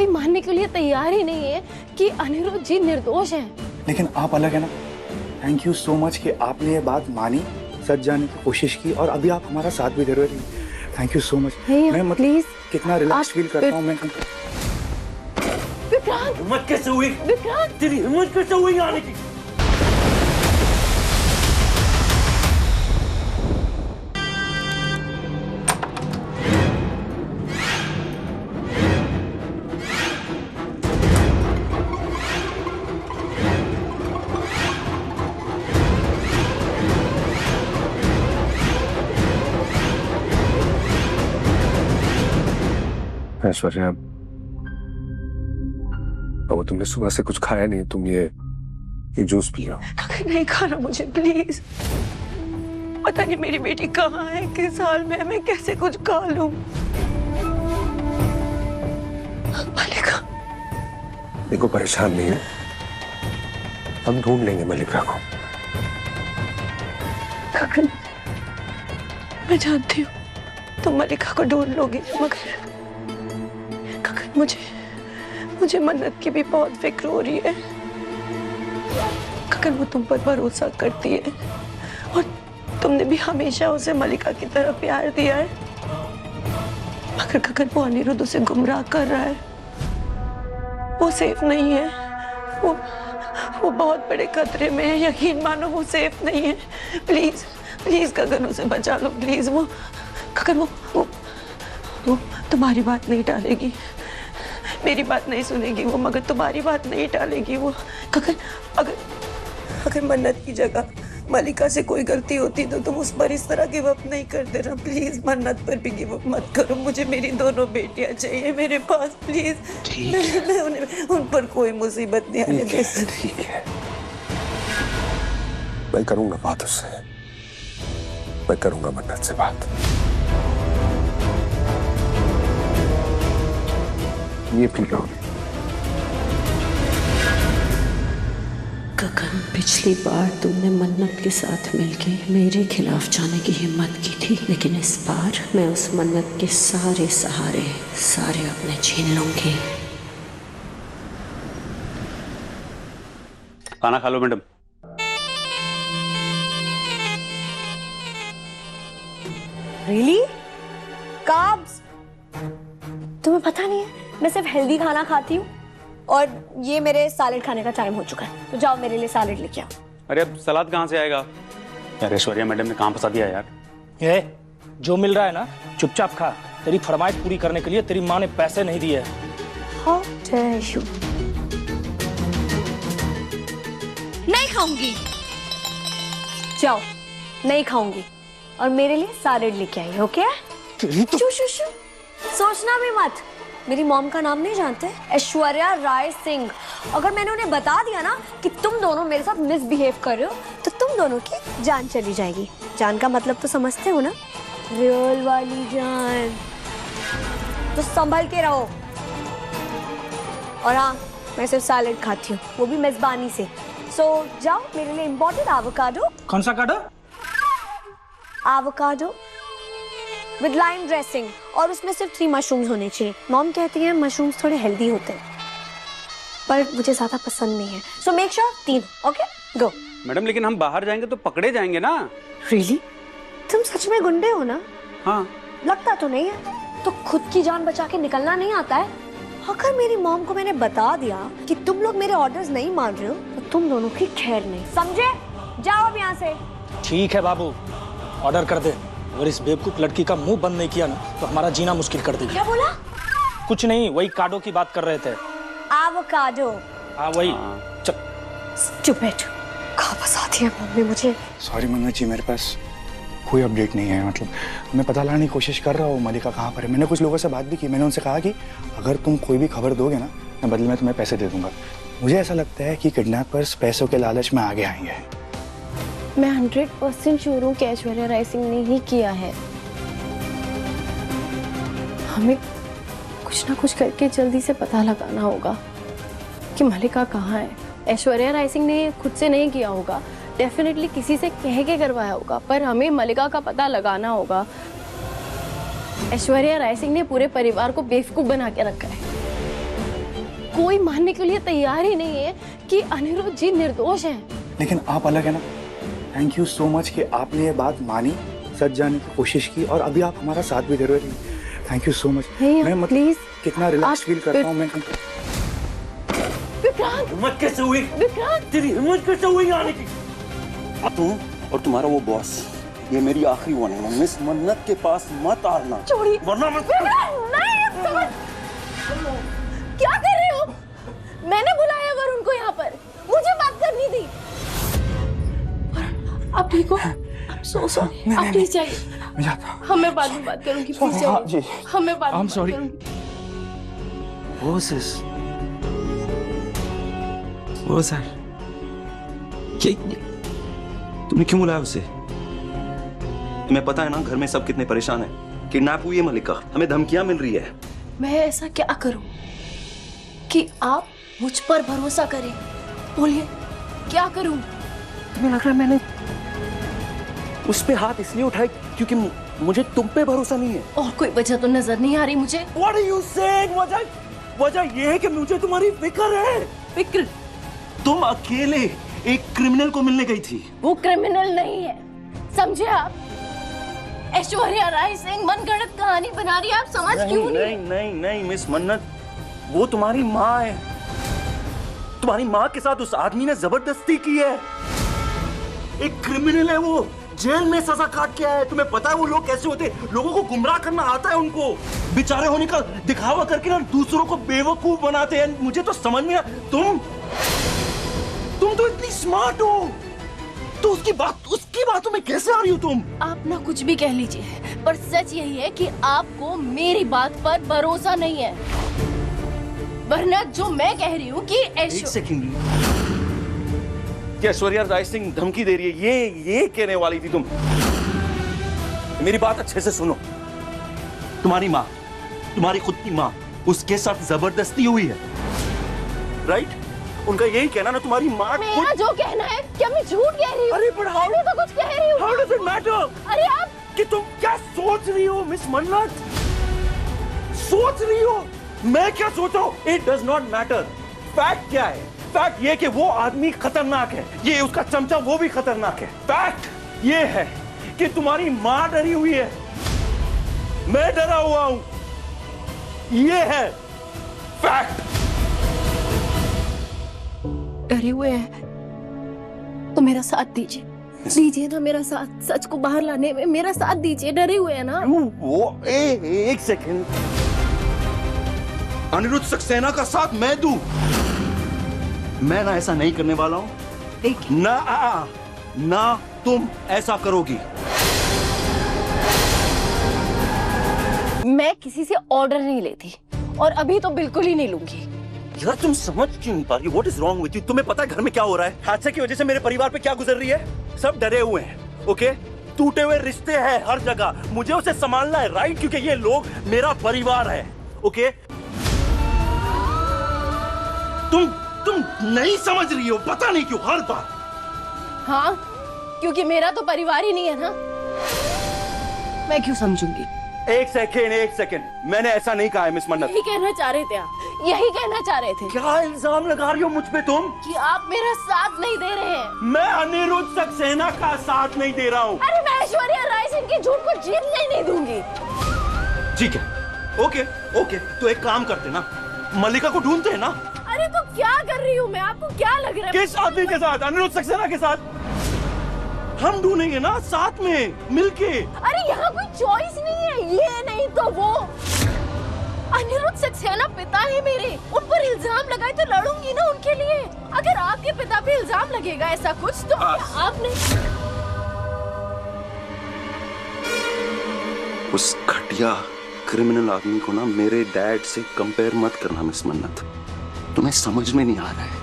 कोई मानने के लिए तैयार ही नहीं है कि अनिरुद्ध जी निर्दोष हैं। लेकिन आप अलग है ना। थैंक यू सो मच कि आपने ये बात मानी, सच जानने की कोशिश की और अभी आप हमारा साथ भी दे रहे हो। Thank you so much. मैं प्लीज कितना रिलैक्स फील करता हूँ मैं। विक्रांत, हिम्मत कैसे हुई? विक्रांत, तेरी हिम्मत कैसे हुई आने की? ऐश्वर्या, अब तुमने सुबह से कुछ खाया नहीं, तुम ये जूस पी लो। नहीं खाना मुझे प्लीज। पता नहीं मेरी बेटी कहाँ है, किस हाल में है, मैं कैसे कुछ खा लूं। मलिका, देखो परेशान नहीं है, हम ढूंढ लेंगे मलिका को। गगन, मैं जानती हूँ तुम मलिका को ढूंढ लोगी, मगर गगन मुझे मन्नत की भी बहुत फिक्र हो रही है। गगन, वो तुम पर भरोसा करती है और तुमने भी हमेशा उसे मलिका की तरह प्यार दिया है, मगर गगन वो अनिरुद्ध उसे गुमराह कर रहा है। वो सेफ नहीं है, वो बहुत बड़े खतरे में है। यकीन मानो वो सेफ नहीं है। प्लीज प्लीज गगन, उसे बचा लो प्लीज। वो गगन, वो तुम्हारी बात नहीं टालेगी, मेरी बात नहीं सुनेगी वो, मगर तुम्हारी बात नहीं टालेगी वो। गगन, अगर मन्नत की जगह मलिका से कोई गलती होती तो तुम उस पर इस तरह गिव अप नहीं कर देना। प्लीज मन्नत पर भी गिव अप मत करो। मुझे मेरी दोनों बेटियां चाहिए मेरे पास, प्लीज। मैं उन पर कोई मुसीबत नहीं आने दे सकती। ठीक है, मैं करूंगा बात उससे, मैं करूंगा मन्नत से बात। ये पी लो। गगन, पिछली बार तुमने मन्नत के साथ मिलके मेरे खिलाफ जाने की हिम्मत की थी, लेकिन इस बार मैं उस मन्नत के सारे सहारे सारे अपने छीन लूंगी। खाना खा लो मैडम। रियली? कार्ब्स? तुम्हें पता नहीं है मैं सिर्फ हेल्दी खाना खाती हूँ और ये मेरे सैलेड खाने का टाइम हो चुका है, तो जाओ मेरे लिए सैलेड लेके आओ। अरे अब सलाद कहाँ से आएगा यार? ऐश्वर्या मैडम ने कहाँ फंसा दिया यार। ये जो मिल रहा है ना चुपचाप खा। तेरी फरमाइश पूरी करने के लिए तेरी माँ ने पैसे नहीं दिए। How dare you? नहीं खाऊंगी। जाओ, नहीं खाऊंगी और मेरे लिए सैलेड लेके आई, ओके? शू शू शू। सोचना भी मत, मेरी मॉम का नाम नहीं जानते? ऐश्वर्या राय सिंह। अगर मैंने उन्हें बता दिया ना कि तुम दोनों मेरे साथ मिसबिहेव कर रहे हो तो तुम दोनों की जान चली जाएगी। जान का मतलब तो समझते हो ना, रियल वाली जान। तो संभल के रहो। और हाँ, मैं सिर्फ सैलेड खाती हूँ, वो भी मेजबानी से। सो जाओ, मेरे लिए इम्पोर्टेड एवोकाडो। कौन सा काडो? एवोकाडो विद लाइम ड्रेसिंग, और उसमें सिर्फ 3 मशरूम्स होने चाहिए। मॉम कहती हैं मशरूम्स थोड़े हेल्दी होते हैं, पर मुझे ज्यादा पसंद नहीं है। So make sure 3, okay? Go. Madam लेकिन हम बाहर जाएंगे तो पकड़े जाएंगे ना। रियली? तुम सच में गुंडे हो ना? हाँ। लगता तो नहीं है। तो खुद की जान बचा के निकलना नहीं आता है? अगर मेरी मॉम को मैंने बता दिया कि तुम लोग मेरे ऑर्डर्स नहीं मान रहे हो तो तुम दोनों की खैर नहीं, समझे? जाओ अब यहाँ से। ठीक है बाबू, ऑर्डर कर दे। अगर इस बेवकूफ लड़की का मुंह बंद नहीं किया ना तो हमारा जीना मुश्किल कर देगी। क्या बोला? कुछ नहीं, वही काडो की बात कर रहे थे। एवोकाडो। हाँ वही। चल। स्टूपिड। कहाँ फंसाती है मम्मी मुझे। सॉरी मन्नत जी, मेरे पास कोई अपडेट नहीं है। मतलब मैं पता लगाने की कोशिश कर रहा हूँ मलिका कहाँ पर है। मैंने कुछ लोगों से बात भी की। मैंने उनसे कहा कि अगर तुम कोई भी खबर दोगे ना, मैं बदले में तुम्हें पैसे दे दूंगा। मुझे ऐसा लगता है कि किडनैपर्स पैसों के लालच में आगे आएंगे। मैं 100% श्योर हूँ कि ऐश्वर्या राय सिंह ने ही किया है। हमें कुछ ना कुछ करके जल्दी से पता लगाना होगा कि मलिका कहाँ है। ऐश्वर्या राय सिंह ने खुद से नहीं किया होगा, डेफिनेटली किसी से कह के करवाया होगा, पर हमें मलिका का पता लगाना होगा। ऐश्वर्या राय सिंह ने पूरे परिवार को बेवकूफ बना के रखा है। कोई मानने के लिए तैयार ही नहीं है कि अनिरुद्ध जी निर्दोष हैं। लेकिन आप अलग है ना। थैंक यू सो मच कि आपने ये बात मानी, सच जानने की कोशिश की और अभी आप हमारा साथ भी दे रहे हो। Thank you so much. मैं मतलब प्लीज कितना रिलैक्स फील करता हूँ मैं। विक्रांत, हिम्मत कैसे हुई? विक्रांत, तेरी हिम्मत कैसे हुई आने की? अब तुम और तुम्हारा वो बॉस, ये मेरी आखिरी वार्निंग है। मिस मन्नत के पास मत आना, छोड़िए। वरना मैं नहीं, क्या कर रहे हो? मैंने बुलाया वरुण को यहाँ पर, मुझे बात करनी थी। आप ठीक हो? सो सॉरी, आप प्लीज जाइए। मैं जाता हूँ। हमें बाद में बात करूंगी, प्लीज हाँ जी। जाइए। हमें बाद में I'm बात sorry. करूंगी। वो सर, ये तुमने क्यों बुलाया उसे? तुम्हें पता है ना घर में सब कितने परेशान हैं। किडनैप हुई है मलिका, हमें धमकियां मिल रही है। मैं ऐसा क्या करूं कि आप मुझ पर भरोसा करें? बोलिए, क्या करूं? तुम्हें लग रहा है मैंने उस पे हाथ इसलिए उठाए क्योंकि मुझे तुम पे भरोसा नहीं है? और कोई वजह तो नजर नहीं आ रही मुझे। What are you saying? वजह ये है कि मुझे तुम्हारी फिक्र है। फिक्र? तुम अकेले एक क्रिमिनल को मिलने गई थी। वो क्रिमिनल नहीं है, समझे आप? ऐश्वर्या राय सिंह मनगढ़ंत कहानी बना रही है, आप समझ क्यों नहीं? नहीं मिस मन्नत, वो तुम्हारी माँ है। तुम्हारी माँ के साथ उस आदमी ने जबरदस्ती की है। एक क्रिमिनल है वो, जेल में सजा काट के आया है। तुम्हें पता है वो लोग कैसे होते हैं? लोगों को गुमराह करना आता है उनको। बेचारे होने का दिखावा करके ना दूसरों को बेवकूफ बनाते हैं। मुझे तो समझ में तुम तो इतनी स्मार्ट हो, तो उसकी बातों में कैसे आ रही हो तुम? आप ना कुछ भी कह लीजिए, पर सच यही है कि आपको मेरी बात पर भरोसा नहीं है। वरना जो मैं कह रही हूँ कि एक सेकंड, ऐश्वर्या राय सिंह धमकी दे रही है, ये कहने वाली थी तुम। मेरी बात अच्छे से सुनो। तुम्हारी माँ, तुम्हारी खुद की माँ, उसके साथ जबरदस्ती हुई है, राइट? उनका यही कहना ना, तुम्हारी माँ मेरा जो कहना है, क्या मैं झूठ कह रही हूँ? अरे पर हाउ मैं तो कुछ कह रही हूँ। How does it matter? अरे आप कि तुम क्या सोच रही हो मिस मन्नत? सोच रही हो? मैं क्या सोच रहा हूँ? It does not matter. Fact क्या है? फैक्ट ये कि वो आदमी खतरनाक है, ये उसका चमचा वो भी खतरनाक है। फैक्ट ये है कि तुम्हारी माँ डरी हुई है, मैं डरा हुआ हूं। ये है फैक्ट। डरे हुए हैं तो मेरा साथ दीजिए ना, मेरा साथ, सच को बाहर लाने में मेरा साथ दीजिए। डरे हुए हैं ना वो एक सेकंड, अनिरुद्ध सक्सेना का साथ मैं दूं? मैं ना ऐसा नहीं करने वाला हूं। ना तुम ऐसा करोगी। मैं किसी से ऑर्डर नहीं लेती और अभी तो बिल्कुल ही नहीं लूंगी। यार तुम समझ क्यों नहीं पा रही? What is wrong with you? तुम्हें पता है घर में क्या हो रहा है? हादसे की वजह से मेरे परिवार पे क्या गुजर रही है? सब डरे हुए हैं, ओके? टूटे हुए रिश्ते हैं हर जगह, मुझे उसे संभालना है, राइट? क्योंकि ये लोग मेरा परिवार है, ओके? तुम नहीं समझ रही हो, पता नहीं क्यों हर बार। हाँ, क्योंकि मेरा तो परिवार ही नहीं है ना, मैं क्यों समझूंगी? एक सेकेंड, मैंने ऐसा नहीं कहा है मिस मन्नत। यही कहना चाह रहे थे आप, यही कहना चाह रहे थे। क्या इल्जाम लगा रही हो मुझ पे तुम? कि आप मेरा साथ नहीं दे रहे हैं। मैं अनिरुद्ध सक्सेना का साथ नहीं दे रहा हूँ। अरे मैं ऐश्वर्या राय सिंह की झूठ को जीतने ही नहीं दूंगी। ठीक है, ओके, तो एक काम करते ना, मल्लिका को ढूंढते हैं ना। अरे तो क्या कर रही हूँ मैं? आपको क्या लग रहा है? किस आदमी के साथ? अनिरुद्ध सक्सेना के साथ। हम ढूंढेंगे ना साथ में मिलके। अरे यहाँ कोई चॉइस नहीं है, ये नहीं तो वो। अनिरुद्ध सक्सेना पिता है मेरे, उन पर इल्जाम लगाए तो लड़ूंगी ना उनके लिए। अगर आपके पिता पे इल्जाम लगेगा ऐसा कुछ तो आपने उस घटिया क्रिमिनल आदमी को ना मेरे डैड से कंपेयर मत करना मिस मन्नत, तुम्हें समझ में नहीं आ रहा है।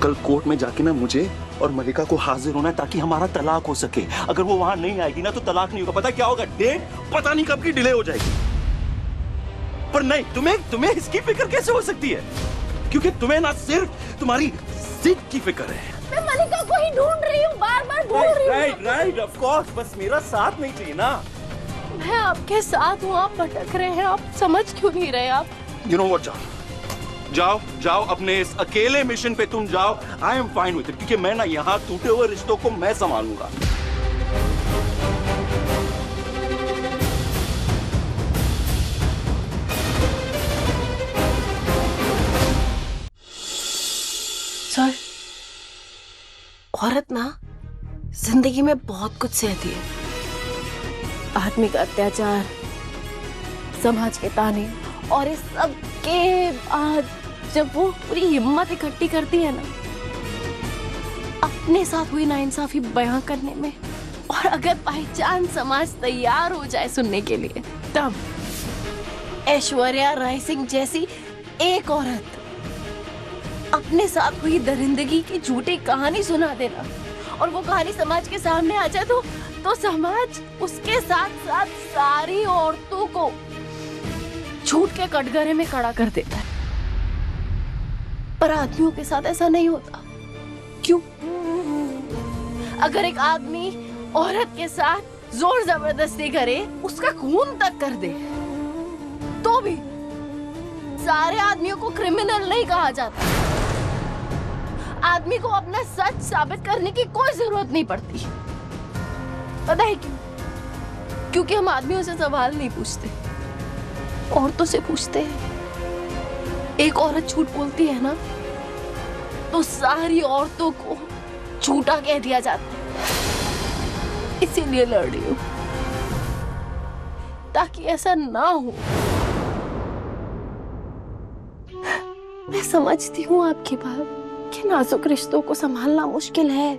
कल कोर्ट में जाके ना मुझे और मलिका को हाजिर होना है ताकि हमारा तलाक हो सके। अगर वो वहां नहीं आएगी ना तो तलाक नहीं होगा। पता क्या होगा? डेट पता नहीं कब की डिले हो जाएगी। पर नहीं, तुम्हें इसकी फिक्र कैसे हो सकती है? क्योंकि तुम्हें ना सिर्फ तुम्हारी जिद की फिक्र है। मैं मलिका को ही ढूंढ रही हूँ, बार-बार बोल रही हूँ। राइट, ऑफ कोर्स, बस मेरा साथ नहीं चाहिए ना। मैं आपके साथ हूँ, आप भटक रहे हैं, आप समझ क्यों नहीं रहे? आप यू नो व्हाट, जाओ जाओ, अपने इस अकेले मिशन पे तुम जाओ। I am fine with it, क्योंकि मैं ना यहाँ टूटे हुए रिश्तों को मैं संभालूंगा। सर, औरत ना जिंदगी में बहुत कुछ सहती है। आदमी का अत्याचार, समाज के ताने, और इस सब के बाद जब वो पूरी हिम्मत इकट्ठी करती है ना अपने साथ हुई नाइंसाफी बयां करने में, और अगर बाई चांस समाज तैयार हो जाए सुनने के लिए, तब ऐश्वर्या राय सिंह जैसी एक औरत अपने साथ हुई दरिंदगी की झूठी कहानी सुना देना, और वो कहानी समाज के सामने आ जाए तो समाज उसके साथ साथ सारी औरतों को झूठ के कटघरे में खड़ा कर देता है। पर आदमियों के साथ ऐसा नहीं होता। क्यों? अगर एक आदमी औरत के साथ जोर जबरदस्ती करे, उसका खून तक कर दे, तो भी सारे आदमियों को क्रिमिनल नहीं कहा जाता। आदमी को अपना सच साबित करने की कोई जरूरत नहीं पड़ती। पता है क्यों? क्योंकि हम आदमियों से सवाल नहीं पूछते, औरतों से पूछते हैं। एक औरत झूठ बोलती है ना, तो सारी औरतों को झूठा कह दिया जाता है। इसीलिए लड़ रही हूं, ताकि ऐसा ना हो। मैं समझती हूँ आपकी बात कि नाजुक रिश्तों को संभालना मुश्किल है,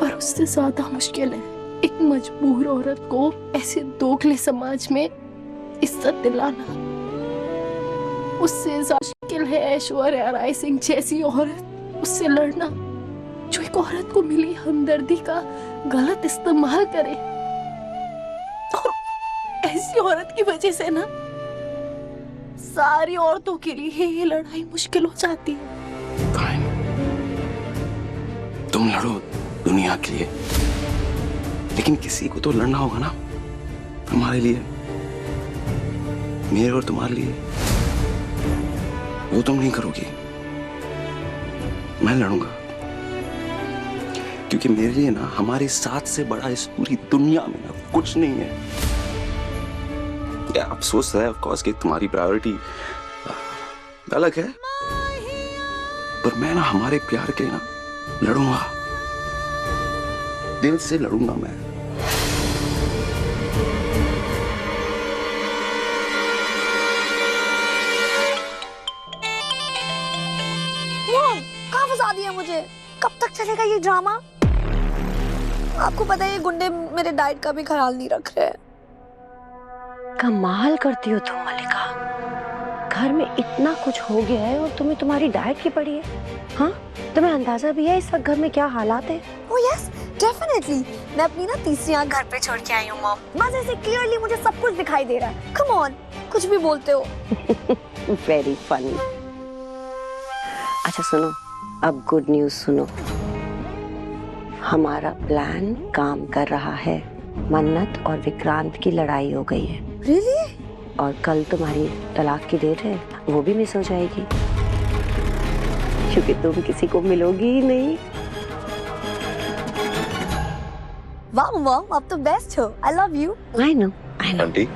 पर उससे ज्यादा मुश्किल है एक मजबूर औरत को ऐसे दोगले समाज में इज्जत दिलाना। उससे ज्यादा मुश्किल है ऐश्वर्या राय सिंह जैसी औरत उससे लड़ना, जो एक औरत को मिली हमदर्दी का गलत इस्तेमाल करे। और ऐसी औरत की वजह से ना सारी औरतों के लिए ये लड़ाई मुश्किल हो जाती है। फाइन, तुम लड़ो दुनिया के लिए, लेकिन किसी को तो लड़ना होगा ना, हमारे लिए, मेरे और तुम्हारे लिए। वो तुम नहीं करोगी, मैं लड़ूंगा, क्योंकि मेरे लिए ना हमारे साथ से बड़ा इस पूरी दुनिया में ना कुछ नहीं है। अफसोस है ऑफ कोर्स कि तुम्हारी प्रायोरिटी अलग है, पर मैं ना हमारे प्यार के ना लड़ूंगा, दिल से लड़ूंगा मैं। कहाँ फंसा दिया मुझे? कब तक चलेगा ये ड्रामा? आपको पता है ये गुंडे मेरे डाइट का भी ख्याल नहीं रख रहे हैं। कमाल करती हो तुम मलिका, घर में इतना कुछ हो गया है और तुम्हें तुम्हारी डाइट की पड़ी है। हाँ, तुम्हें अंदाजा भी है इस वक्त घर में क्या हालात है? Oh yes, definitely. मैं अपनी ना तीसरी आंख घर पे छोड़ के आई हूँ मॉम। बस ऐसे क्लियरली मुझे सब कुछ दिखाई दे रहा है। कम ऑन, कुछ भी बोलते हो। Very funny. अच्छा सुनो, अब गुड न्यूज सुनो। हमारा प्लान काम कर रहा है। मन्नत और विक्रांत की लड़ाई हो गई है। Really? और कल तुम्हारी तलाक की डेट है, वो भी मिस हो जाएगी, क्योंकि तुम किसी को मिलोगी ही नहीं। वाह मॉम, आप तो बेस्ट हो। I love you. I know. Aunty